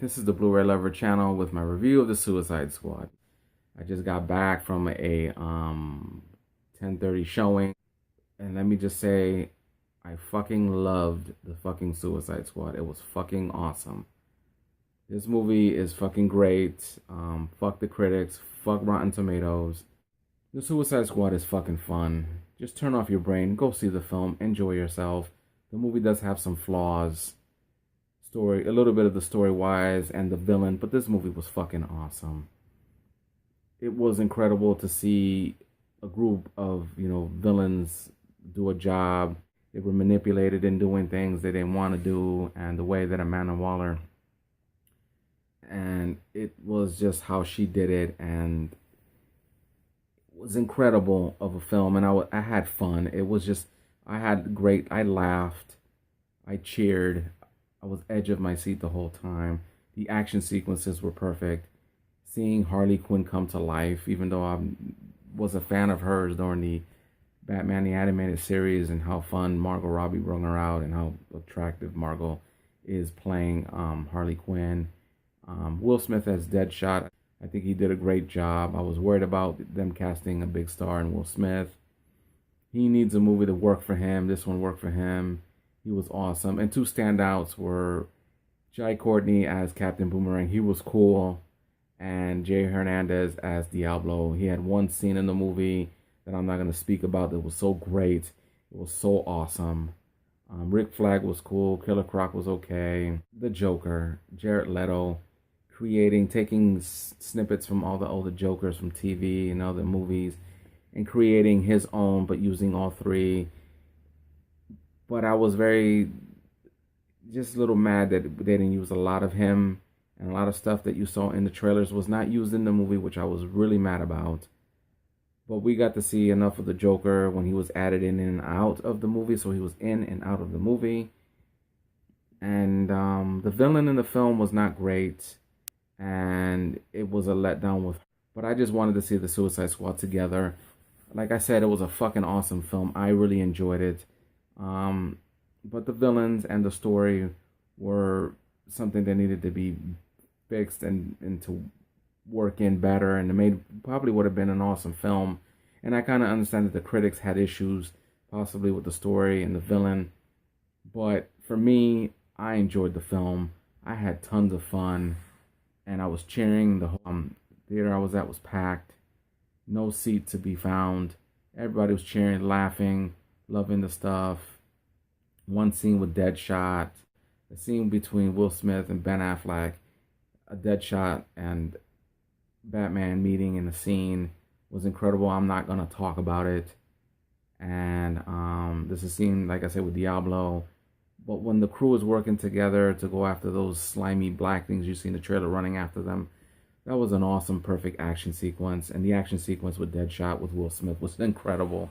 This is the Blu-ray Lover channel with my review of the Suicide Squad. I just got back from a 10:30 showing, and let me just say, I fucking loved the fucking Suicide Squad. It was fucking awesome. This movie is fucking great. Fuck the critics. Fuck Rotten Tomatoes. The Suicide Squad is fucking fun. Just turn off your brain, go see the film, enjoy yourself. The movie does have some flaws. A little bit of the story wise and the villain, but this movie was fucking awesome. It was incredible to see a group of, villains do a job. They were manipulated in doing things they didn't want to do, and the way that Amanda Waller, and it was just how she did it, and it was incredible of a film, and I had fun. It was just, I laughed, I cheered, I was edge of my seat the whole time. The action sequences were perfect. Seeing Harley Quinn come to life, even though I was a fan of hers during the Batman the Animated Series, and how fun Margot Robbie brought her out, and how attractive Margot is playing Harley Quinn. Will Smith as Deadshot, I think he did a great job. I was worried about them casting a big star in Will Smith. He needs a movie to work for him. This one worked for him. He was awesome. And two standouts were Jai Courtney as Captain Boomerang. He was cool. And Jay Hernandez as Diablo. He had one scene in the movie that I'm not going to speak about that was so great. It was so awesome. Rick Flag was cool. Killer Croc was okay. The Joker, Jared Leto, taking snippets from all the older Jokers from TV and other movies and creating his own, but using all three. But I was just a little mad that they didn't use a lot of him, and a lot of stuff that you saw in the trailers was not used in the movie, which I was really mad about. But we got to see enough of the Joker when he was added in and out of the movie, so he was in and out of the movie. And the villain in the film was not great, and it was a letdown with. But I just wanted to see the Suicide Squad together. Like I said, it was a fucking awesome film. I really enjoyed it. But the villains and the story were something that needed to be fixed and to work in better, and it probably would have been an awesome film. And I kind of understand that the critics had issues possibly with the story and the villain, but for me, I enjoyed the film. I had tons of fun, and I was cheering. The whole theater I was at was packed, no seat to be found. Everybody was cheering, laughing, loving the stuff. One scene with Deadshot, the scene between Will Smith and Ben Affleck, a Deadshot and Batman meeting in the scene was incredible. I'm not gonna talk about it. And there's a scene, like I said, with Diablo. But when the crew is working together to go after those slimy black things you see in the trailer running after them, that was an awesome, perfect action sequence. And the action sequence with Deadshot with Will Smith was incredible.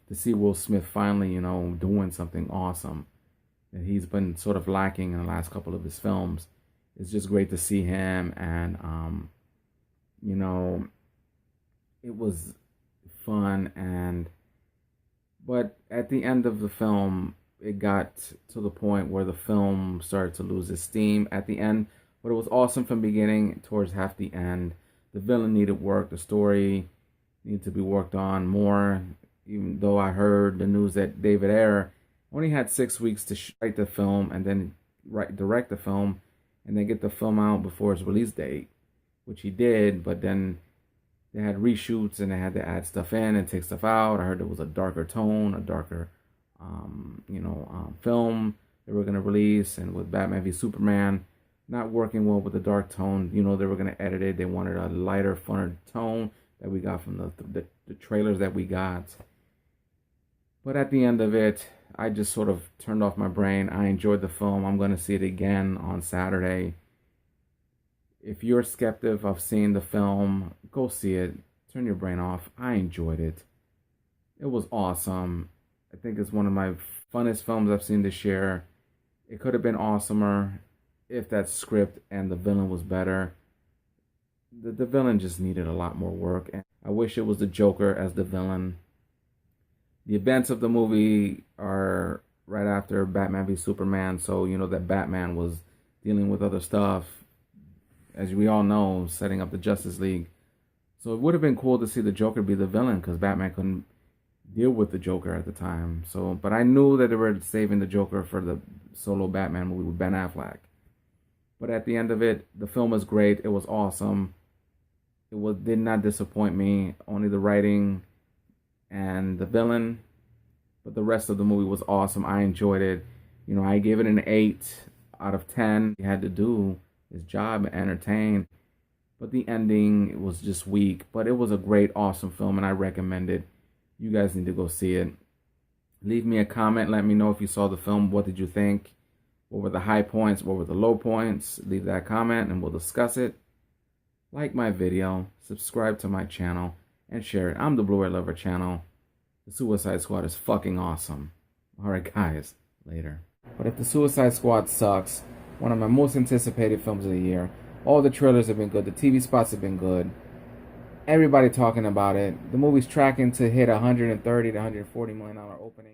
To see Will Smith finally, doing something awesome that he's been sort of lacking in the last couple of his films. It's just great to see him, and it was fun. But at the end of the film, it got to the point where the film started to lose its steam at the end. But it was awesome from the beginning towards half the end. The villain needed work. The story needed to be worked on more. Even though I heard the news that David Ayer only had 6 weeks to write the film and then direct the film and then get the film out before its release date, which he did. But then they had reshoots and they had to add stuff in and take stuff out. I heard there was a darker tone, a darker, film they were going to release. And with Batman v Superman not working well with the dark tone, they were going to edit it. They wanted a lighter, funner tone that we got from the trailers that we got. But at the end of it, I just sort of turned off my brain. I enjoyed the film. I'm going to see it again on Saturday. If you're skeptic of seeing the film, go see it. Turn your brain off. I enjoyed it. It was awesome. I think it's one of my funnest films I've seen this year. It could have been awesomer if that script and the villain was better. The villain just needed a lot more work. And I wish it was the Joker as the villain. The events of the movie are right after Batman v Superman, so that Batman was dealing with other stuff. as we all know, setting up the Justice League. So it would have been cool to see the Joker be the villain, because Batman couldn't deal with the Joker at the time. So, but I knew that they were saving the Joker for the solo Batman movie with Ben Affleck. But at the end of it, the film was great. It was awesome. Did not disappoint me. Only the writing and the villain, but the rest of the movie was awesome. I enjoyed it. You know, I gave it an 8 out of 10. He had to do his job and entertain. But the ending was just weak. But it was a great, awesome film, and I recommend it. You guys need to go see it. Leave me a comment. Let me know if you saw the film. What did you think? What were the high points? What were the low points? Leave that comment and we'll discuss it. Like my video, subscribe to my channel, and share it. I'm the Blu-ray Lover channel. The Suicide Squad is fucking awesome. Alright guys, later. But if the Suicide Squad sucks, one of my most anticipated films of the year, all the trailers have been good, the TV spots have been good, everybody talking about it, the movie's tracking to hit $130 to $140 million opening.